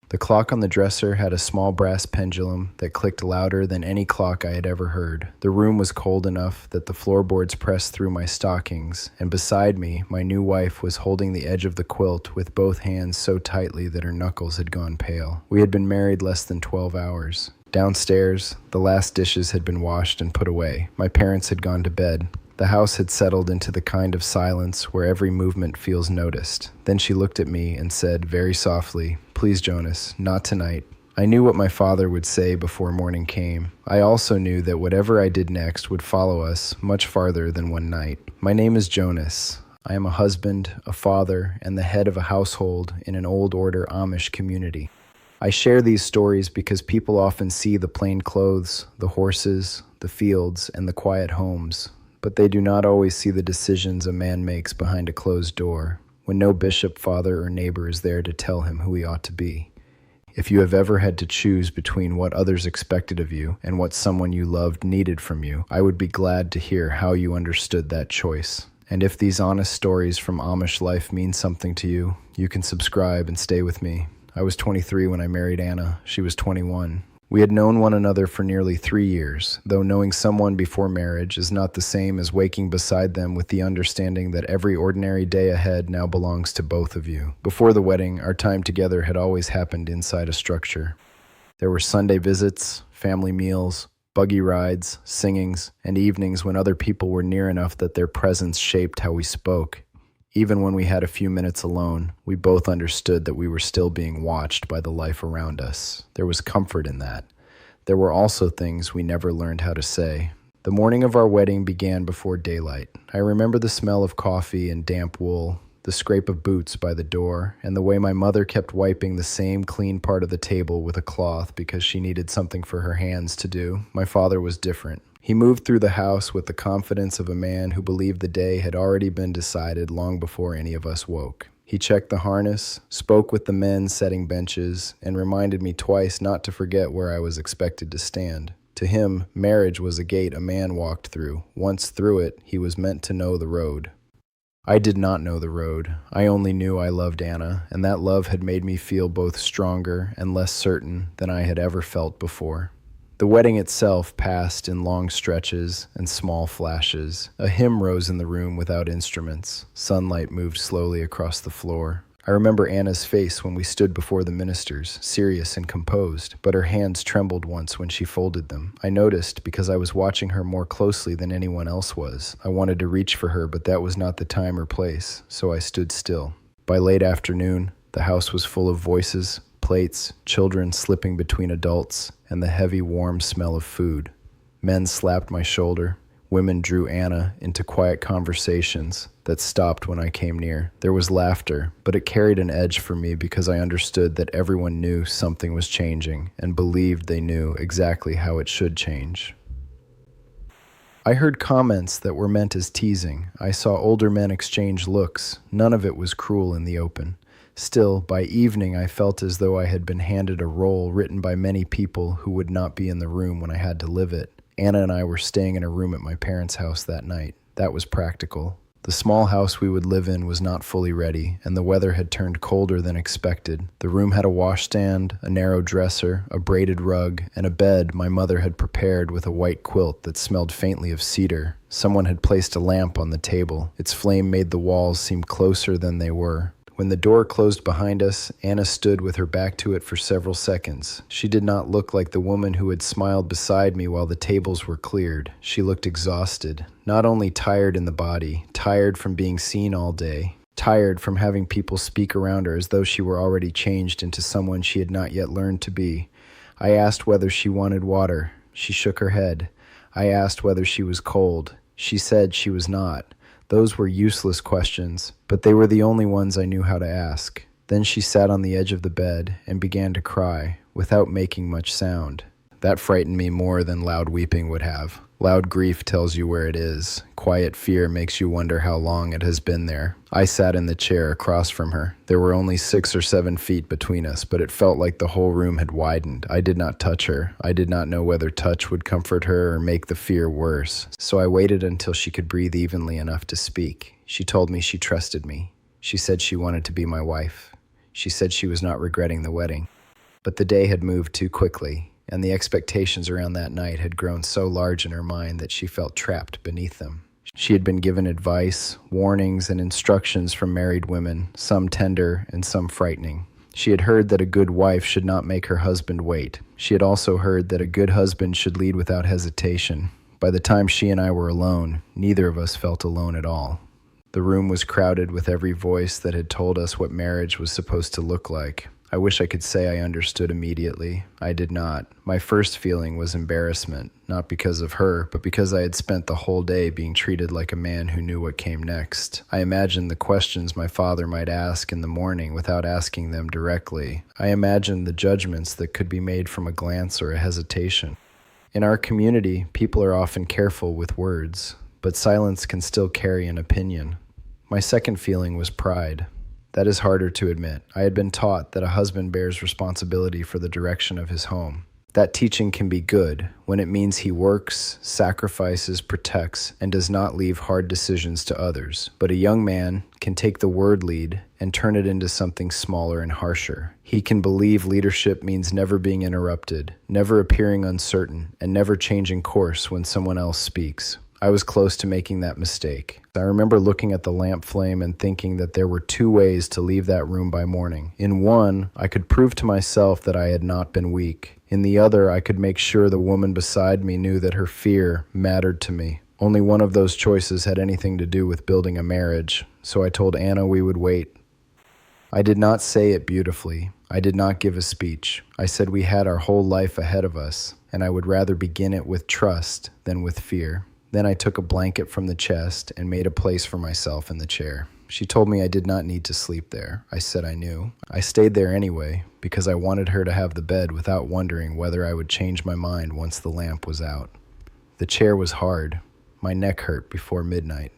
The clock on the dresser had a small brass pendulum that clicked louder than any clock I had ever heard. The room was cold enough that the floorboards pressed through my stockings, and beside me, my new wife was holding the edge of the quilt with both hands so tightly that her knuckles had gone pale. We had been married less than 12 hours. Downstairs, the last dishes had been washed and put away. My parents had gone to bed. The house had settled into the kind of silence where every movement feels noticed. Then she looked at me and said very softly, "Please, Jonas, not tonight." I knew what my father would say before morning came. I also knew that whatever I did next would follow us much farther than one night. My name is Jonas. I am a husband, a father, and the head of a household in an old order Amish community. I share these stories because people often see the plain clothes, the horses, the fields, and the quiet homes, but they do not always see the decisions a man makes behind a closed door, when no bishop, father, or neighbor is there to tell him who he ought to be. If you have ever had to choose between what others expected of you and what someone you loved needed from you, I would be glad to hear how you understood that choice. And if these honest stories from Amish life mean something to you, you can subscribe and stay with me. I was 23 when I married Anna. She was 21. We had known one another for nearly 3 years, though knowing someone before marriage is not the same as waking beside them with the understanding that every ordinary day ahead now belongs to both of you. Before the wedding, our time together had always happened inside a structure. There were Sunday visits, family meals, buggy rides, singings, and evenings when other people were near enough that their presence shaped how we spoke. Even when we had a few minutes alone, we both understood that we were still being watched by the life around us. There was comfort in that. There were also things we never learned how to say. The morning of our wedding began before daylight. I remember the smell of coffee and damp wool, the scrape of boots by the door, and the way my mother kept wiping the same clean part of the table with a cloth because she needed something for her hands to do. My father was different. He moved through the house with the confidence of a man who believed the day had already been decided long before any of us woke. He checked the harness, spoke with the men setting benches, and reminded me twice not to forget where I was expected to stand. To him, marriage was a gate a man walked through. Once through it, he was meant to know the road. I did not know the road. I only knew I loved Anna, and that love had made me feel both stronger and less certain than I had ever felt before. The wedding itself passed in long stretches and small flashes. A hymn rose in the room without instruments. Sunlight moved slowly across the floor. I remember Anna's face when we stood before the ministers, serious and composed, but her hands trembled once when she folded them. I noticed because I was watching her more closely than anyone else was. I wanted to reach for her, but that was not the time or place, so I stood still. By late afternoon, the house was full of voices, plates, children slipping between adults, and the heavy, warm smell of food. Men slapped my shoulder. Women drew Anna into quiet conversations that stopped when I came near. There was laughter, but it carried an edge for me because I understood that everyone knew something was changing and believed they knew exactly how it should change. I heard comments that were meant as teasing. I saw older men exchange looks. None of it was cruel in the open. Still, by evening, I felt as though I had been handed a role written by many people who would not be in the room when I had to live it. Anna and I were staying in a room at my parents' house that night. That was practical. The small house we would live in was not fully ready, and the weather had turned colder than expected. The room had a washstand, a narrow dresser, a braided rug, and a bed my mother had prepared with a white quilt that smelled faintly of cedar. Someone had placed a lamp on the table. Its flame made the walls seem closer than they were. When the door closed behind us, Anna stood with her back to it for several seconds. She did not look like the woman who had smiled beside me while the tables were cleared. She looked exhausted, not only tired in the body, tired from being seen all day, tired from having people speak around her as though she were already changed into someone she had not yet learned to be. I asked whether she wanted water. She shook her head. I asked whether she was cold. She said she was not. Those were useless questions, but they were the only ones I knew how to ask. Then she sat on the edge of the bed and began to cry, without making much sound. That frightened me more than loud weeping would have. Loud grief tells you where it is. Quiet fear makes you wonder how long it has been there. I sat in the chair across from her. There were only 6 or 7 feet between us, but it felt like the whole room had widened. I did not touch her. I did not know whether touch would comfort her or make the fear worse. So I waited until she could breathe evenly enough to speak. She told me she trusted me. She said she wanted to be my wife. She said she was not regretting the wedding. But the day had moved too quickly, and the expectations around that night had grown so large in her mind that she felt trapped beneath them. She had been given advice, warnings, and instructions from married women, some tender and some frightening. She had heard that a good wife should not make her husband wait. She had also heard that a good husband should lead without hesitation. By the time she and I were alone, neither of us felt alone at all. The room was crowded with every voice that had told us what marriage was supposed to look like. I wish I could say I understood immediately. I did not. My first feeling was embarrassment, not because of her, but because I had spent the whole day being treated like a man who knew what came next. I imagined the questions my father might ask in the morning without asking them directly. I imagined the judgments that could be made from a glance or a hesitation. In our community, people are often careful with words, but silence can still carry an opinion. My second feeling was pride. That is harder to admit. I had been taught that a husband bears responsibility for the direction of his home. That teaching can be good when it means he works, sacrifices, protects, and does not leave hard decisions to others. But a young man can take the word lead and turn it into something smaller and harsher. He can believe leadership means never being interrupted, never appearing uncertain, and never changing course when someone else speaks. I was close to making that mistake. I remember looking at the lamp flame and thinking that there were two ways to leave that room by morning. In one, I could prove to myself that I had not been weak. In the other, I could make sure the woman beside me knew that her fear mattered to me. Only one of those choices had anything to do with building a marriage, so I told Anna we would wait. I did not say it beautifully. I did not give a speech. I said we had our whole life ahead of us, and I would rather begin it with trust than with fear. Then I took a blanket from the chest and made a place for myself in the chair. She told me I did not need to sleep there. I said I knew. I stayed there anyway because I wanted her to have the bed without wondering whether I would change my mind once the lamp was out. The chair was hard. My neck hurt before midnight.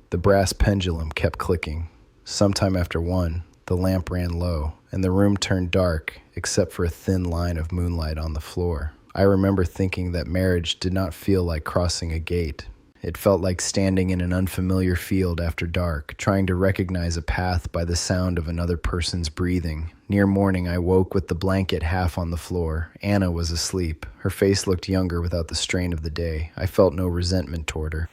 The brass pendulum kept clicking. Sometime after 1, the lamp ran low, and the room turned dark except for a thin line of moonlight on the floor. I remember thinking that marriage did not feel like crossing a gate. It felt like standing in an unfamiliar field after dark, trying to recognize a path by the sound of another person's breathing. Near morning, I woke with the blanket half on the floor. Anna was asleep. Her face looked younger without the strain of the day. I felt no resentment toward her.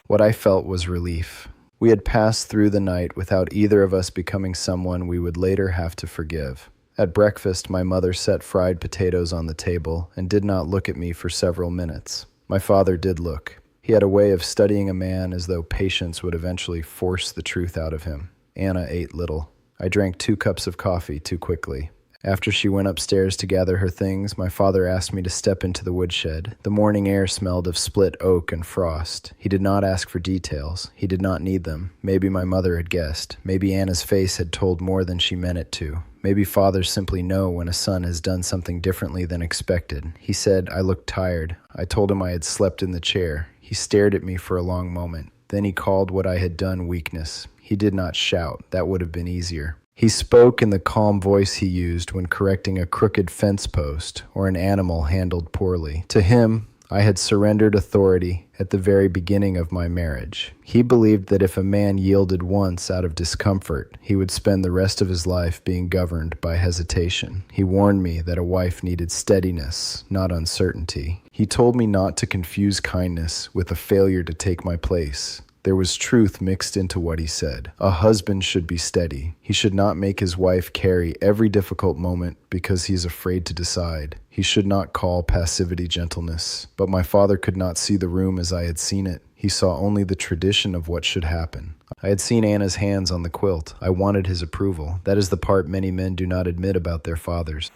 What I felt was relief. We had passed through the night without either of us becoming someone we would later have to forgive. At breakfast, my mother set fried potatoes on the table and did not look at me for several minutes. My father did look. He had a way of studying a man as though patience would eventually force the truth out of him. Anna ate little. I drank 2 cups of coffee too quickly. After she went upstairs to gather her things, my father asked me to step into the woodshed. The morning air smelled of split oak and frost. He did not ask for details. He did not need them. Maybe my mother had guessed. Maybe Anna's face had told more than she meant it to. Maybe fathers simply know when a son has done something differently than expected. He said I looked tired. I told him I had slept in the chair. He stared at me for a long moment. Then he called what I had done weakness. He did not shout. That would have been easier. He spoke in the calm voice he used when correcting a crooked fence post or an animal handled poorly. To him, I had surrendered authority at the very beginning of my marriage. He believed that if a man yielded once out of discomfort, he would spend the rest of his life being governed by hesitation. He warned me that a wife needed steadiness, not uncertainty. He told me not to confuse kindness with a failure to take my place. There was truth mixed into what he said. A husband should be steady. He should not make his wife carry every difficult moment because he is afraid to decide. He should not call passivity gentleness. But my father could not see the room as I had seen it. He saw only the tradition of what should happen. I had seen Anna's hands on the quilt. I wanted his approval. That is the part many men do not admit about their fathers.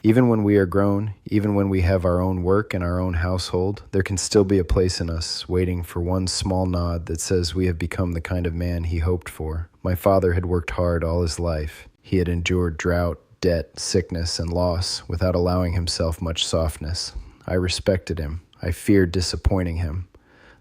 Even when we are grown, even when we have our own work and our own household, there can still be a place in us waiting for one small nod that says we have become the kind of man he hoped for. My father had worked hard all his life. He had endured drought, debt, sickness, and loss without allowing himself much softness. I respected him. I feared disappointing him.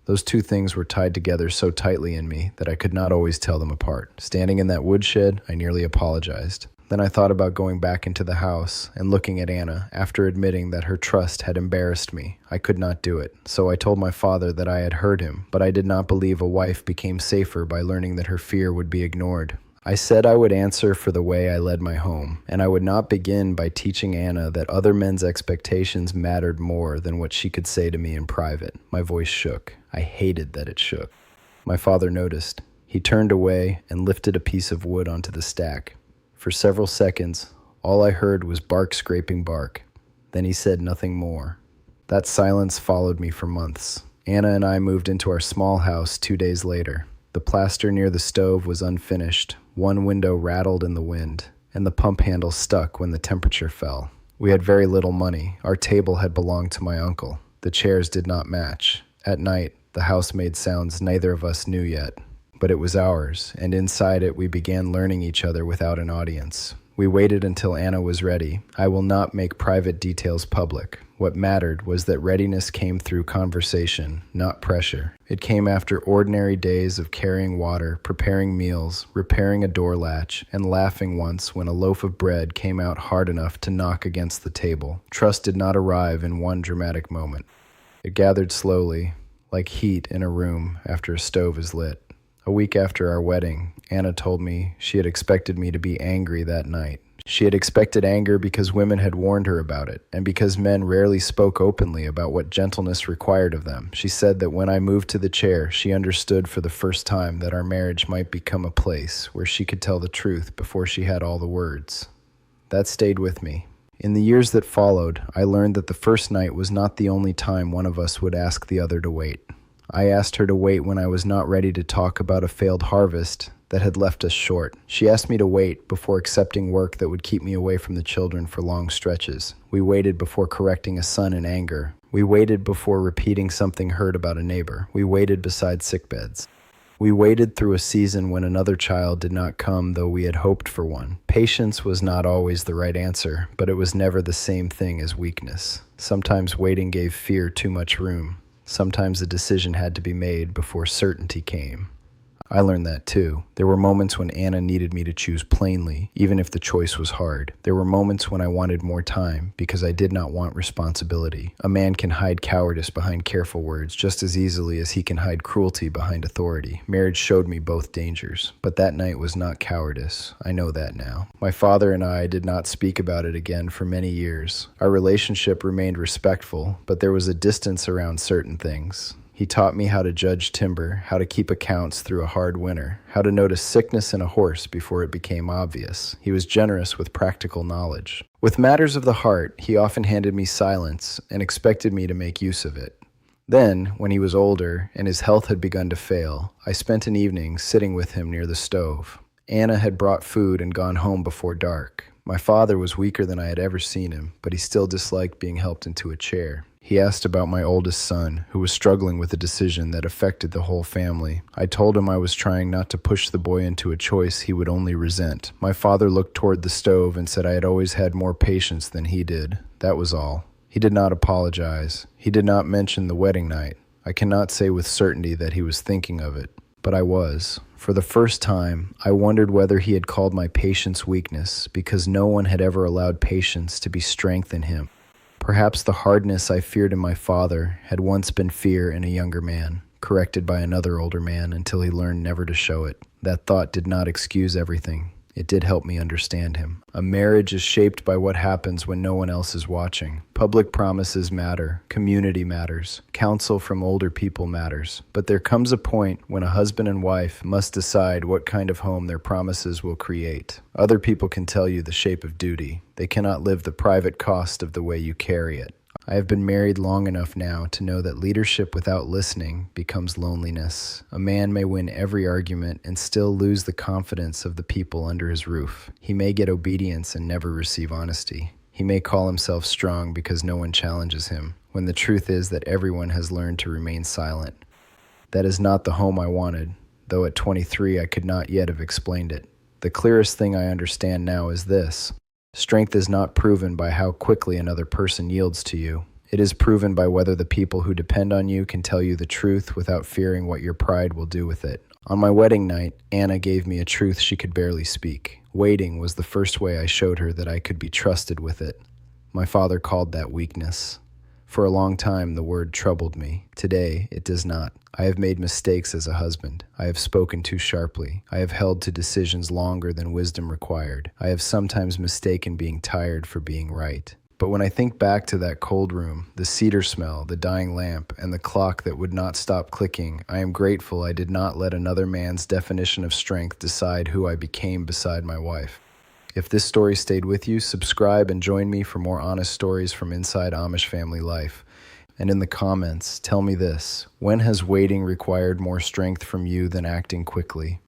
Those two things were tied together so tightly in me that I could not always tell them apart. Standing in that woodshed, I nearly apologized. Then I thought about going back into the house and looking at Anna after admitting that her trust had embarrassed me. I could not do it. So I told my father that I had hurt him, but I did not believe a wife became safer by learning that her fear would be ignored. I said I would answer for the way I led my home, and I would not begin by teaching Anna that other men's expectations mattered more than what she could say to me in private. My voice shook. I hated that it shook. My father noticed. He turned away and lifted a piece of wood onto the stack. For several seconds, all I heard was bark scraping bark. Then he said nothing more. That silence followed me for months. Anna and I moved into our small house 2 days later. The plaster near the stove was unfinished. One window rattled in the wind, and the pump handle stuck when the temperature fell. We had very little money. Our table had belonged to my uncle. The chairs did not match. At night, the house made sounds neither of us knew yet. But it was ours, and inside it we began learning each other without an audience. We waited until Anna was ready. I will not make private details public. What mattered was that readiness came through conversation, not pressure. It came after ordinary days of carrying water, preparing meals, repairing a door latch, and laughing once when a loaf of bread came out hard enough to knock against the table. Trust did not arrive in one dramatic moment. It gathered slowly, like heat in a room after a stove is lit. A week after our wedding, Anna told me she had expected me to be angry that night. She had expected anger because women had warned her about it, and because men rarely spoke openly about what gentleness required of them. She said that when I moved to the chair, she understood for the first time that our marriage might become a place where she could tell the truth before she had all the words. That stayed with me. In the years that followed, I learned that the first night was not the only time one of us would ask the other to wait. I asked her to wait when I was not ready to talk about a failed harvest that had left us short. She asked me to wait before accepting work that would keep me away from the children for long stretches. We waited before correcting a son in anger. We waited before repeating something heard about a neighbor. We waited beside sickbeds. We waited through a season when another child did not come, though we had hoped for one. Patience was not always the right answer, but it was never the same thing as weakness. Sometimes waiting gave fear too much room. Sometimes a decision had to be made before certainty came. I learned that too. There were moments when Anna needed me to choose plainly, even if the choice was hard. There were moments when I wanted more time because I did not want responsibility. A man can hide cowardice behind careful words just as easily as he can hide cruelty behind authority. Marriage showed me both dangers, but that night was not cowardice. I know that now. My father and I did not speak about it again for many years. Our relationship remained respectful, but there was a distance around certain things. He taught me how to judge timber, how to keep accounts through a hard winter, how to notice sickness in a horse before it became obvious. He was generous with practical knowledge. With matters of the heart, he often handed me silence and expected me to make use of it. Then, when he was older and his health had begun to fail, I spent an evening sitting with him near the stove. Anna had brought food and gone home before dark. My father was weaker than I had ever seen him, but he still disliked being helped into a chair. He asked about my oldest son, who was struggling with a decision that affected the whole family. I told him I was trying not to push the boy into a choice he would only resent. My father looked toward the stove and said I had always had more patience than he did. That was all. He did not apologize. He did not mention the wedding night. I cannot say with certainty that he was thinking of it, but I was. For the first time, I wondered whether he had called my patience weakness, because no one had ever allowed patience to be strength in him. Perhaps the hardness I feared in my father had once been fear in a younger man, corrected by another older man until he learned never to show it. That thought did not excuse everything. It did help me understand him. A marriage is shaped by what happens when no one else is watching. Public promises matter. Community matters. Counsel from older people matters. But there comes a point when a husband and wife must decide what kind of home their promises will create. Other people can tell you the shape of duty. They cannot live the private cost of the way you carry it. I have been married long enough now to know that leadership without listening becomes loneliness. A man may win every argument and still lose the confidence of the people under his roof. He may get obedience and never receive honesty. He may call himself strong because no one challenges him, when the truth is that everyone has learned to remain silent. That is not the home I wanted, though at 23 I could not yet have explained it. The clearest thing I understand now is this. Strength is not proven by how quickly another person yields to you. It is proven by whether the people who depend on you can tell you the truth without fearing what your pride will do with it. On my wedding night, Anna gave me a truth she could barely speak. Waiting was the first way I showed her that I could be trusted with it. My father called that weakness. For a long time, the word troubled me. Today, it does not. I have made mistakes as a husband. I have spoken too sharply. I have held to decisions longer than wisdom required. I have sometimes mistaken being tired for being right. But when I think back to that cold room, the cedar smell, the dying lamp, and the clock that would not stop clicking, I am grateful I did not let another man's definition of strength decide who I became beside my wife. If this story stayed with you, subscribe and join me for more honest stories from inside Amish family life. And in the comments, tell me this: when has waiting required more strength from you than acting quickly?